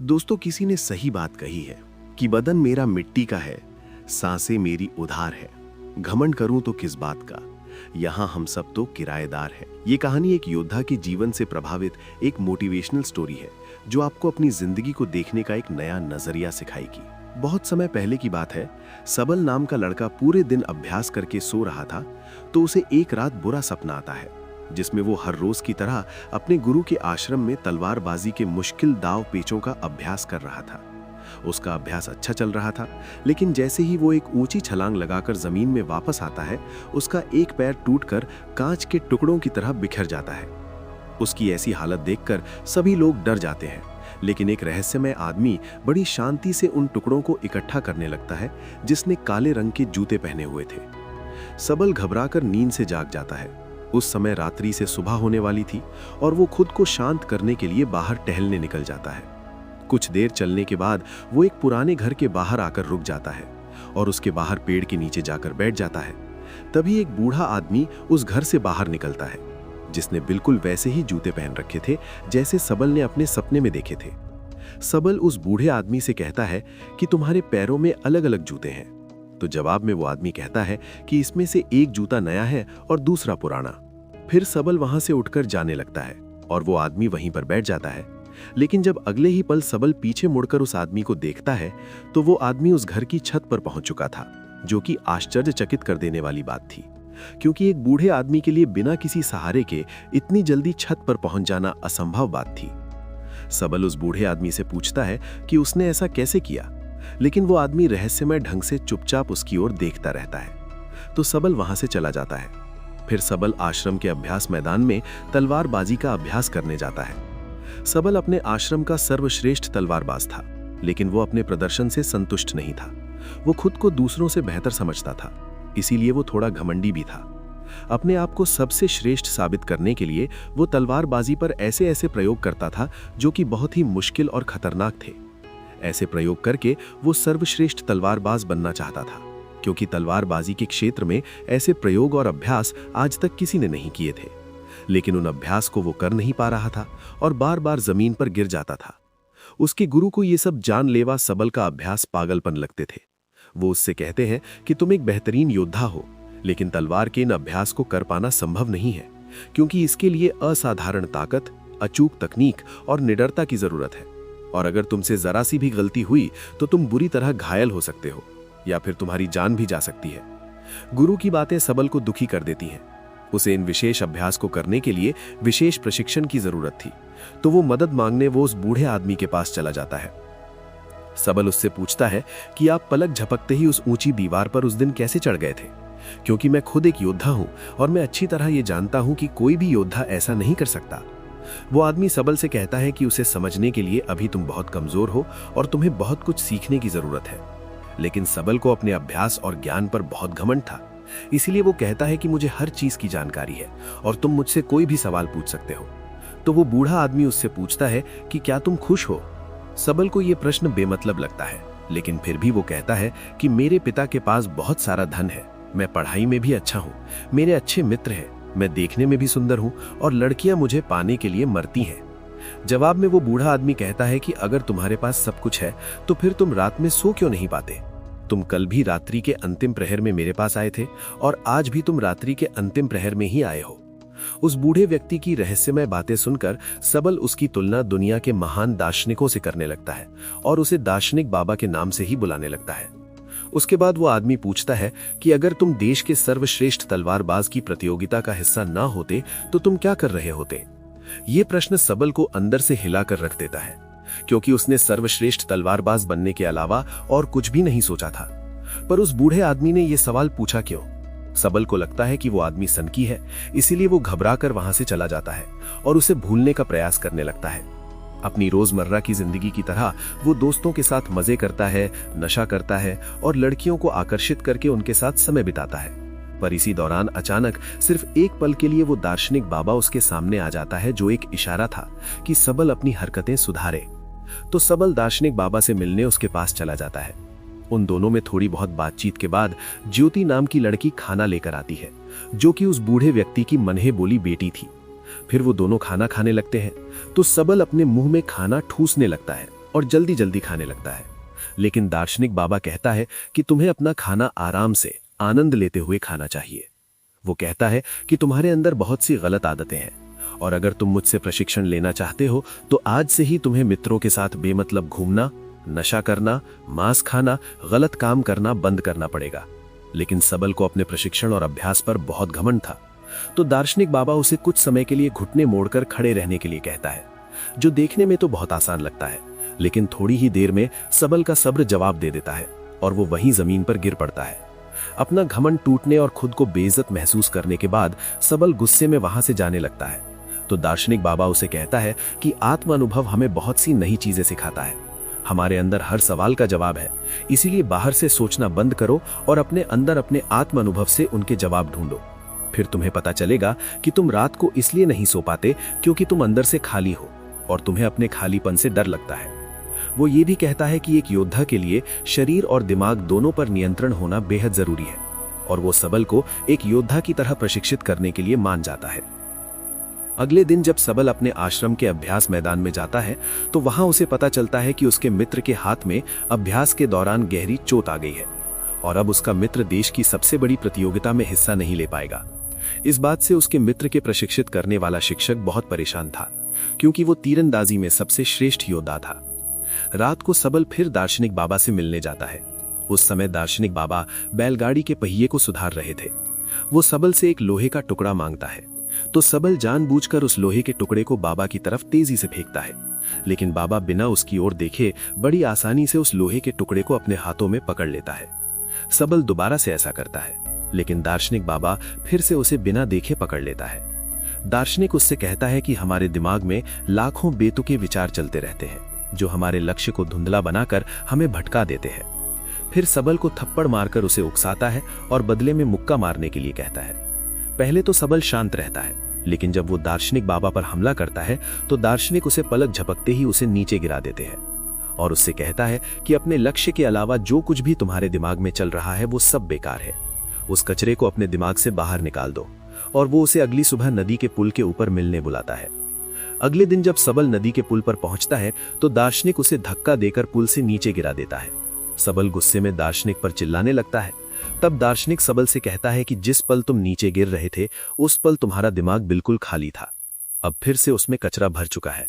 दोस्तों, किसी ने सही बात कही है कि बदन मेरा मिट्टी का है, सांसें मेरी उधार है। घमंड करूं तो किस बात का, यहाँ हम सब तो किराएदार हैं। ये कहानी एक योद्धा के जीवन से प्रभावित एक मोटिवेशनल स्टोरी है जो आपको अपनी जिंदगी को देखने का एक नया नजरिया सिखाएगी। बहुत समय पहले की बात है। सबल नाम का लड़का पूरे दिन अभ्यास करके सो रहा था तो उसे एक रात बुरा सपना आता है जिसमें वो हर रोज की तरह अपने गुरु के आश्रम में तलवारबाजी के मुश्किल दाव पेचों का अभ्यास कर रहा था। उसका अभ्यास अच्छा चल रहा था, लेकिन जैसे ही वो एक ऊंची छलांग लगाकर जमीन में वापस आता है, उसका एक पैर टूटकर कांच के टुकड़ों की तरह बिखर जाता है। उसकी ऐसी हालत देखकर सभी लोग डर जाते हैं, लेकिन एक रहस्यमय आदमी बड़ी शांति से उन टुकड़ों को इकट्ठा करने लगता है जिसने काले रंग के जूते पहने हुए थे। सबल घबराकर नींद से जाग जाता है। उस समय रात्रि से सुबह होने वाली थी और वो खुद को शांत करने के लिए बाहर टहलने निकल जाता है। कुछ देर चलने के बाद वो एक पुराने घर के बाहर आकर रुक जाता है और उसके बाहर पेड़ के नीचे जाकर बैठ जाता है। तभी एक बूढ़ा आदमी उस घर से बाहर निकलता है जिसने बिल्कुल वैसे ही जूते पहन रखे थे जैसे सबल ने अपने सपने में देखे थे। सबल उस बूढ़े आदमी से कहता है कि तुम्हारे पैरों में अलग अलग जूते हैं। तो जवाब में वो आदमी कहता है कि इसमें से एक जूता नया है और दूसरा पुराना। फिर सबल वहां से उठकर जाने लगता है और वो आदमी वहीं पर बैठ जाता है। लेकिन जब अगले ही पल सबल पीछे मुड़कर उस आदमी को देखता है तो वो आदमी उस घर की छत पर पहुंच चुका था, जो कि आश्चर्यचकित कर देने वाली बात थी, क्योंकि एक बूढ़े आदमी के लिए बिना किसी सहारे के इतनी जल्दी छत पर पहुंच जाना असंभव बात थी। सबल उस बूढ़े आदमी से पूछता है कि उसने ऐसा कैसे किया, लेकिन वो आदमी रहस्यमय ढंग से चुपचाप उसकी ओर देखता रहता है। तो सबल वहां से चला जाता है। फिर सबल आश्रम के अभ्यास मैदान में तलवारबाजी का अभ्यास करने जाता है। सबल अपने आश्रम का सर्वश्रेष्ठ तलवारबाज था, लेकिन वो अपने प्रदर्शन से संतुष्ट नहीं था। वो खुद को दूसरों से बेहतर समझता था, इसीलिए वो थोड़ा घमंडी भी था। अपने आप को सबसे श्रेष्ठ साबित करने के लिए वो तलवारबाजी पर ऐसे ऐसे प्रयोग करता था जो कि बहुत ही मुश्किल और खतरनाक थे। ऐसे प्रयोग करके वो सर्वश्रेष्ठ तलवारबाज बनना चाहता था, क्योंकि तलवारबाजी के क्षेत्र में ऐसे प्रयोग और अभ्यास आज तक किसी ने नहीं किए थे। लेकिन उन अभ्यास को वो कर नहीं पा रहा था और बार बार जमीन पर गिर जाता था। उसके गुरु को ये सब जानलेवा सबल का अभ्यास पागलपन लगते थे। वो उससे कहते हैं कि तुम एक बेहतरीन योद्धा हो, लेकिन तलवार के इन अभ्यास को कर पाना संभव नहीं है, क्योंकि इसके लिए असाधारण ताकत, अचूक तकनीक और निडरता की जरूरत है। और अगर तुमसे जरा सी भी गलती हुई तो तुम बुरी तरह घायल हो सकते हो या फिर तुम्हारी जान भी जा सकती है। गुरु की बातें सबल को दुखी कर देती हैं। उसे इन विशेष अभ्यास को करने के लिए विशेष प्रशिक्षण की जरूरत थी, तो वो मदद मांगने वो उस बूढ़े आदमी के पास चला जाता है। सबल उससे पूछता है कि आप पलक झपकते ही उस ऊंची दीवार पर उस दिन कैसे चढ़ गए थे, क्योंकि मैं खुद एक योद्धा हूं और मैं अच्छी तरह ये जानता हूं कि कोई भी योद्धा ऐसा नहीं कर सकता। वो आदमी सबल से कहता है कि उसे समझने के लिए अभी तुम बहुत कमजोर हो और तुम्हें बहुत कुछ सीखने की जरूरत है। लेकिन सबल को अपने अभ्यास और ज्ञान पर बहुत घमंड था, इसीलिए वो कहता है कि मुझे हर चीज की जानकारी है और तुम मुझसे कोई भी सवाल पूछ सकते हो। तो वो बूढ़ा आदमी उससे पूछता है कि क्या तुम खुश हो। सबल को ये प्रश्न बेमतलब लगता है, लेकिन फिर भी वो कहता है कि मेरे पिता के पास बहुत सारा धन है, मैं पढ़ाई में भी अच्छा हूँ, मेरे अच्छे मित्र हैं, मैं देखने में भी सुंदर हूँ और लड़कियां मुझे पाने के लिए मरती हैं। जवाब में वो बूढ़ा आदमी कहता है कि अगर तुम्हारे पास सब कुछ है तो फिर तुम रात में सो क्यों नहीं पाते। तुम कल भी रात्रि के अंतिम प्रहर में मेरे पास आए थे और आज भी तुम रात्रि के अंतिम प्रहर में ही आए हो। उस बूढ़े व्यक्ति की रहस्यमय बातें सुनकर सबल उसकी तुलना दुनिया के महान दार्शनिकों से करने लगता है और उसे दार्शनिक बाबा के नाम से ही बुलाने लगता है। उसके बाद वो आदमी पूछता है कि अगर तुम देश के सर्वश्रेष्ठ तलवारबाज की प्रतियोगिता का हिस्सा ना होते तो तुम क्या कर रहे होते। ये प्रश्न सबल को अंदर से हिलाकर रख देता है, क्योंकि उसने सर्वश्रेष्ठ तलवारबाज बनने के अलावा और कुछ भी नहीं सोचा था। पर उस बूढ़े आदमी ने यह सवाल पूछा क्यों। सबल को लगता है कि वो आदमी सनकी है, इसीलिए वो घबराकर वहां से चला जाता है और उसे भूलने का प्रयास करने लगता है। अपनी रोजमर्रा की जिंदगी की तरह वो दोस्तों के साथ मजे करता है, नशा करता है और लड़कियों को आकर्षित करके उनके साथ समय बिताता है। पर इसी दौरान अचानक सिर्फ एक पल के लिए वो दार्शनिक बाबा उसके सामने आ जाता है, जो एक इशारा था कि सबल अपनी हरकतें सुधारे। तो सबल दार्शनिक बाबा से मिलने उसके पास चला जाता है। उन दोनों में थोड़ी बहुत बातचीत के बाद ज्योति नाम की लड़की खाना लेकर आती है, जो कि उस बूढ़े व्यक्ति की मनहे बोली बेटी थी। फिर वो दोनों खाना खाने लगते हैं तो सबल अपने मुंह में खाना ठूसने लगता है और जल्दी जल्दी खाने लगता है। लेकिन दार्शनिक बाबा कहता है कि तुम्हें अपना खाना आराम से, आनंद लेते हुए खाना चाहिए। वो कहता है कि तुम्हारे अंदर बहुत सी गलत आदतें हैं और अगर तुम मुझसे प्रशिक्षण लेना चाहते हो तो आज से ही तुम्हें मित्रों के साथ बेमतलब घूमना, नशा करना, मांस खाना, गलत काम करना बंद करना पड़ेगा। लेकिन सबल को अपने प्रशिक्षण और अभ्यास पर बहुत घमंड था, तो दार्शनिक बाबा उसे कुछ समय के लिए घुटने मोड़कर खड़े रहने के लिए कहता है, जो देखने में तो बहुत आसान लगता है, लेकिन थोड़ी ही देर में सबल का सब्र जवाब दे देता है और वो वहीं जमीन पर गिर पड़ता है। अपना घमंड टूटने और खुद को बेइज्जत महसूस करने के बाद सबल गुस्से में वहां से जाने लगता है। तो दार्शनिक बाबा उसे कहता है कि आत्म अनुभव हमें बहुत सी नई चीजें सिखाता है। हमारे अंदर हर सवाल का जवाब है, इसीलिए बाहर से सोचना बंद करो और अपने अंदर अपने आत्म अनुभव से उनके जवाब ढूंढो। फिर तुम्हें पता चलेगा कि तुम रात को इसलिए नहीं सो पाते क्योंकि तुम अंदर से खाली हो और तुम्हें अपने खालीपन से डर लगता है। वो ये भी कहता है कि एक योद्धा के लिए शरीर और दिमाग दोनों पर नियंत्रण होना बेहद जरूरी है और वो सबल को एक योद्धा की तरह प्रशिक्षित करने के लिए मान जाता है। अगले दिन जब सबल अपने आश्रम के अभ्यास मैदान में जाता है तो वहां उसे पता चलता है कि उसके मित्र के हाथ में अभ्यास के दौरान गहरी चोट आ गई है और अब उसका मित्र देश की सबसे बड़ी प्रतियोगिता में हिस्सा नहीं ले पाएगा। इस बात से उसके मित्र के प्रशिक्षित करने वाला शिक्षक बहुत परेशान था, क्योंकि वो तीरंदाजी में सबसे श्रेष्ठ योद्धा था। रात को सबल फिर दार्शनिक बाबा से मिलने जाता है। उस समय दार्शनिक बाबा बैलगाड़ी के पहिए को सुधार रहे थे। वो सबल से एक लोहे का टुकड़ा मांगता है, तो सबल जानबूझकर उस लोहे के टुकड़े को बाबा की तरफ तेजी से फेंकता है, लेकिन बाबा बिना उसकी ओर देखे बड़ी आसानी से उस लोहे के टुकड़े को अपने हाथों में पकड़ लेता है। सबल दोबारा से ऐसा करता है, लेकिन दार्शनिक बाबा फिर से उसे बिना देखे पकड़ लेता है। दार्शनिक उससे कहता है कि हमारे दिमाग में लाखों बेतुके विचार चलते रहते हैं, जो हमारे लक्ष्य को धुंधला बनाकर हमें भटका देते हैं। फिर सबल को थप्पड़ मारकर उसे उकसाता है और बदले में मुक्का मारने के लिए कहता है। पहले तो सबल शांत रहता है, लेकिन जब वो दार्शनिक बाबा पर हमला करता है तो दार्शनिक उसे पलक झपकते ही उसे नीचे गिरा देते हैं और उससे कहता है कि अपने लक्ष्य के अलावा जो कुछ भी तुम्हारे दिमाग में चल रहा है वो सब बेकार है। उस कचरे को अपने दिमाग से बाहर निकाल दो। और वो उसे अगली सुबह नदी के पुल के ऊपर मिलने बुलाता है। अगले दिन जब सबल नदी के पुल पर पहुंचता है तो दार्शनिक उसे धक्का देकर पुल से नीचे गिरा देता है। सबल गुस्से में दार्शनिक पर चिल्लाने लगता है। तब दार्शनिक सबल से कहता है कि जिस पल तुम नीचे गिर रहे थे उस पल तुम्हारा दिमाग बिल्कुल खाली था, अब फिर से उसमें कचरा भर चुका है।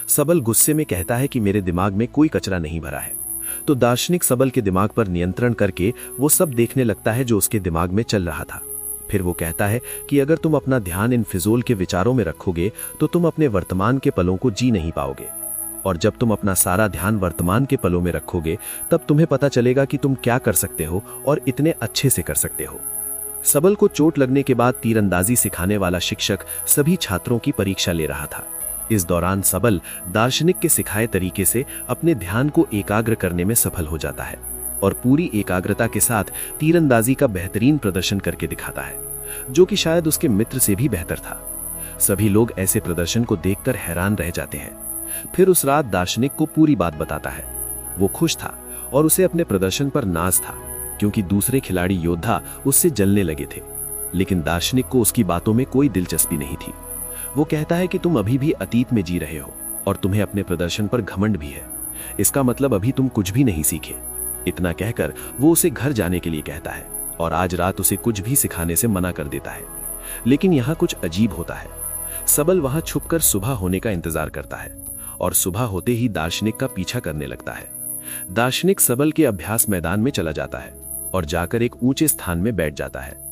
सबल गुस्से में कहता है कि मेरे दिमाग में कोई कचरा नहीं भरा है। तो दार्शनिक सबल के दिमाग पर नियंत्रण करके वो सब देखने लगता है जो उसके दिमाग में चल रहा था। फिर वो कहता है कि अगर तुम अपना ध्यान इन फिजूल के विचारों में रखोगे तो तुम अपने वर्तमान के पलों को जी नहीं पाओगे, और जब तुम अपना सारा ध्यान वर्तमान के पलों में रखोगे तब तुम्हें पता चलेगा कि तुम क्या कर सकते हो और इतने अच्छे से कर सकते हो। सबल को चोट लगने के बाद तीरंदाजी सिखाने वाला शिक्षक सभी छात्रों की परीक्षा ले रहा था। इस दौरान सबल दार्शनिक के सिखाए तरीके से अपने ध्यान को एकाग्र करने में सफल हो जाता है और पूरी एकाग्रता के साथ तीरंदाजी का बेहतरीन प्रदर्शन करके दिखाता है, जो कि शायद उसके मित्र से भी बेहतर था। सभी लोग ऐसे प्रदर्शन को देखकर हैरान रह जाते हैं। फिर उस रात दार्शनिक को पूरी बात बताता है। वो खुश था और उसे अपने प्रदर्शन पर नाज था, क्योंकि दूसरे खिलाड़ी योद्धा उससे जलने लगे थे। लेकिन दार्शनिक को उसकी बातों में कोई दिलचस्पी नहीं थी। वो कहता है कि तुम अभी भी अतीत में जी रहे हो और तुम्हें अपने प्रदर्शन पर घमंड भी है। इसका मतलब अभी तुम कुछ भी नहीं सीखे। इतना कहकर वो उसे घर जाने के लिए कहता है और आज रात उसे कुछ भी सिखाने से मना कर देता है। लेकिन यहाँ कुछ अजीब होता है। सबल वहां छुपकर सुबह होने का इंतजार करता है और सुबह होते ही दार्शनिक का पीछा करने लगता है। दार्शनिक सबल के अभ्यास मैदान में चला जाता है और जाकर एक ऊंचे स्थान में बैठ जाता है।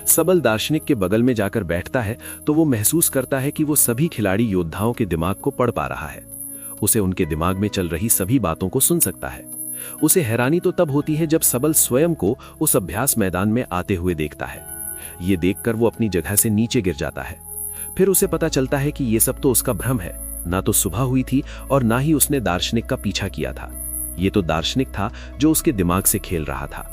सबल दार्शनिक के बगल में जाकर बैठता है तो वो महसूस करता है कि वो सभी खिलाड़ी योद्धाओं के दिमाग को पढ़ पा रहा है। उसे उनके दिमाग में चल रही सभी बातों को सुन सकता है। उसे हैरानी तो तब होती है जब सबल स्वयं को उस अभ्यास मैदान में आते हुए देखता है। ये देखकर वो अपनी जगह से नीचे गिर जाता है। फिर उसे पता चलता है कि ये सब तो उसका भ्रम है। ना तो सुबह हुई थी और ना ही उसने दार्शनिक का पीछा किया था। ये तो दार्शनिक था जो उसके दिमाग से खेल रहा था।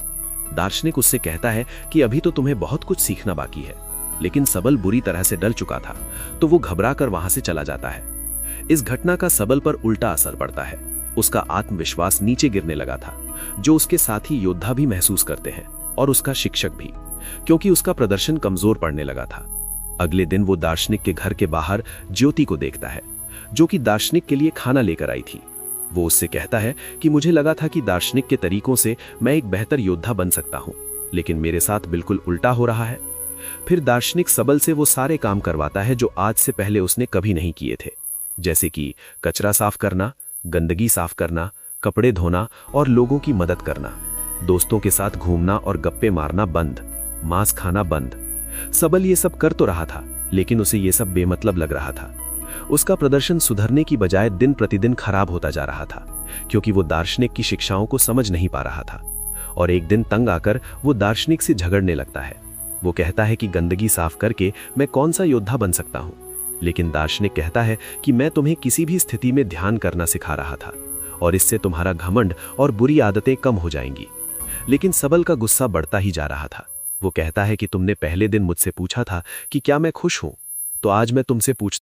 दार्शनिक उससे कहता है कि अभी तो तुम्हें बहुत कुछ सीखना बाकी है। लेकिन सबल बुरी तरह से डर चुका था, तो वो घबराकर वहां से चला जाता है। इस घटना का सबल पर उल्टा असर पड़ता है। उसका आत्मविश्वास नीचे गिरने लगा था, जो उसके साथी योद्धा भी महसूस करते हैं और उसका शिक्षक भी, क्योंकि उसका प्रदर्शन कमजोर पड़ने लगा था। अगले दिन वो दार्शनिक के घर के बाहर ज्योति को देखता है, जो कि दार्शनिक के लिए खाना लेकर आई थी। वो उससे कहता है कि मुझे लगा था कि दार्शनिक के तरीकों से मैं एक बेहतर योद्धा बन सकता हूं, लेकिन मेरे साथ बिल्कुल उल्टा हो रहा है। फिर दार्शनिक सबल से वो सारे काम करवाता है जो आज से पहले उसने कभी नहीं किए थे, जैसे कि कचरा साफ करना, गंदगी साफ करना, कपड़े धोना और लोगों की मदद करना। दोस्तों के साथ घूमना और गप्पे मारना बंद, मांस खाना बंद। सबल ये सब कर तो रहा था, लेकिन उसे ये सब बेमतलब लग रहा था। उसका प्रदर्शन सुधरने की बजाय दिन प्रतिदिन खराब होता जा रहा था, क्योंकि वो दार्शनिक की शिक्षाओं को समझ नहीं पा रहा था। और एक दिन तंग आकर वो दार्शनिक से झगड़ने लगता है। वो कहता है कि गंदगी साफ करके मैं कौन सा योद्धा बन सकता हूं, लेकिन दार्शनिक कहता है कि मैं तुम्हें किसी भी स्थिति में ध्यान करना सिखा रहा था और इससे तुम्हारा घमंड और बुरी आदतें कम हो जाएंगी। लेकिन सबल का गुस्सा बढ़ता ही जा रहा था। वो कहता है कि तुमने पहले दिन मुझसे पूछा था कि क्या मैं खुश हूं, तो आज मैं तुमसे पूछता